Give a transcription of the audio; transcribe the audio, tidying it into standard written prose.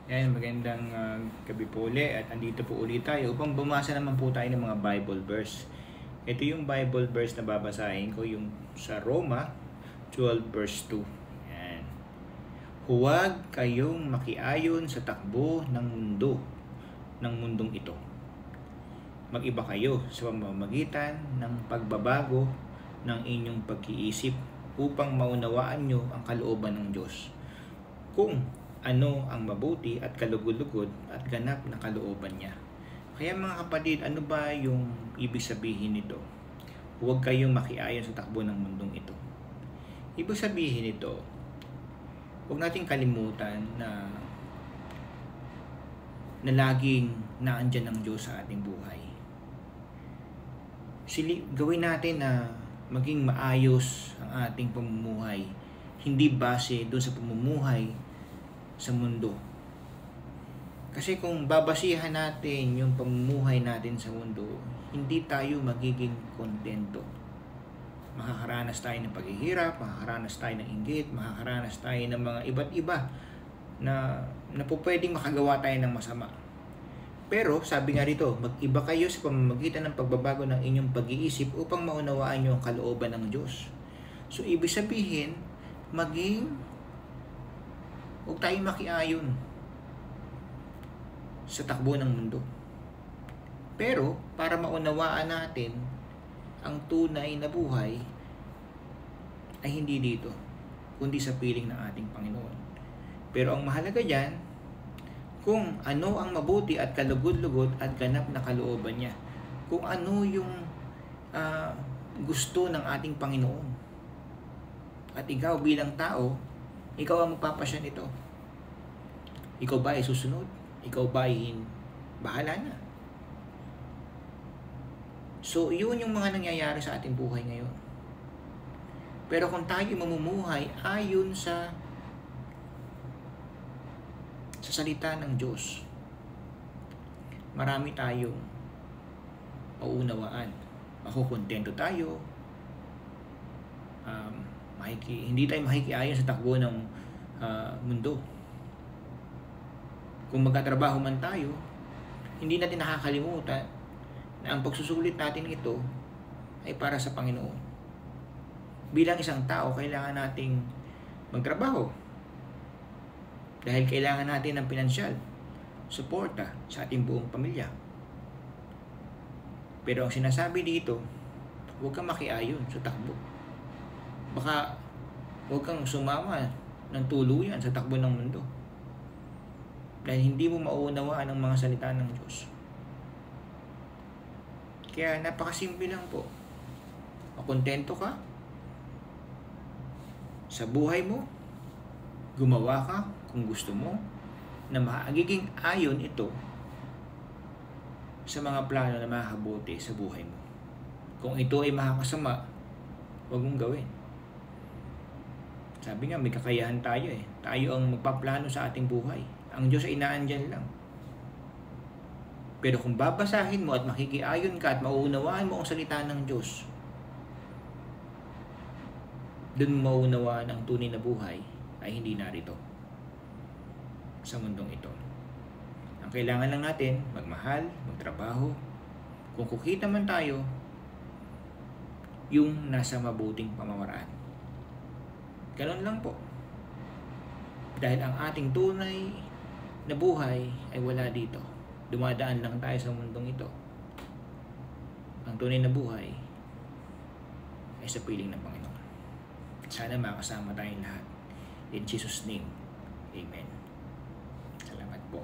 Ayan, magandang gabi po ulit at andito po ulit tayo upang bumasa naman po tayo ng mga Bible verse. Ito yung Bible verse na babasahin ko, yung sa Roma 12 verse 2. Ayan. Huwag kayong makiayon sa takbo ng mundong ito. Mag-iba kayo sa pamamagitan ng pagbabago ng inyong pag-iisip upang maunawaan nyo ang kalooban ng Diyos. Kung ano ang mabuti at kalugod-lugod at ganap na kalooban niya. Kaya mga kapatid, ano ba yung ibig sabihin nito? Huwag kayong makiayon sa takbo ng mundong ito. Ibig sabihin nito, huwag nating kalimutan na laging naandyan ang Diyos sa ating buhay. Gawin natin na maging maayos ang ating pamumuhay, hindi base doon sa pamumuhay sa mundo. Kasi kung babasihan natin yung pamumuhay natin sa mundo, hindi tayo magiging kontento. Makakaranas tayo ng paghihirap, makakaranas tayo ng inggit, makakaranas tayo ng mga iba't iba na po pwedeng makagawa tayo ng masama. Pero sabi nga rito, mag-iba kayo sa pamamagitan ng pagbabago ng inyong pag-iisip upang maunawaan nyo ang kalooban ng Diyos. So ibig sabihin, huwag tayong makiayon sa takbo ng mundo. Pero, para maunawaan natin ang tunay na buhay, ay hindi dito, kundi sa piling ng ating Panginoon. Pero ang mahalaga dyan, kung ano ang mabuti at kalugod-lugod at ganap na kalooban niya. Kung ano yung gusto ng ating Panginoon. At ikaw bilang tao, ikaw ang magpapasya nito. Ikaw ba ay susunod? Ikaw ba ay bahala na? So, yun yung mga nangyayari sa ating buhay ngayon. Pero kung tayo mamumuhay ayon sa salita ng Diyos, marami tayong mauunawaan. Makukontento tayo. Hindi tayo makikiayon sa takbo ng mundo. Kung magkatrabaho man tayo, hindi natin nakakalimutan na ang pagsusulit natin ito ay para sa Panginoon. Bilang isang tao, kailangan nating magtrabaho dahil kailangan natin ng pinansyal suporta sa ating buong pamilya. Pero ang sinasabi dito, huwag kang makiayon sa takbo. Baka huwag kang sumama ng tuluyan sa takbo ng mundo dahil hindi mo mauunawaan ang mga salita ng Diyos. Kaya napakasimple lang po. Makontento ka sa buhay mo, gumawa ka kung gusto mo na magiging ayon ito sa mga plano na makakabuti sa buhay mo. Kung ito ay makakasama, huwag mong gawin. Sabi nga, may kakayahan tayo eh. Tayo ang magpaplano sa ating buhay. Ang Diyos ay inaandyan lang. Pero kung babasahin mo at makikiayon ka at mauunawaan mo ang salita ng Diyos, dun mauunawaan ang tunay na buhay ay hindi narito sa mundong ito. Ang kailangan lang natin, magmahal, magtrabaho. Kung kukita man tayo, yung nasa mabuting pamamaraan. Ganun lang po. Dahil ang ating tunay na buhay ay wala dito. Dumadaan lang tayo sa mundong ito. Ang tunay na buhay ay sa piling ng Panginoon. Sana makasama tayong lahat. In Jesus' name, Amen. Salamat po.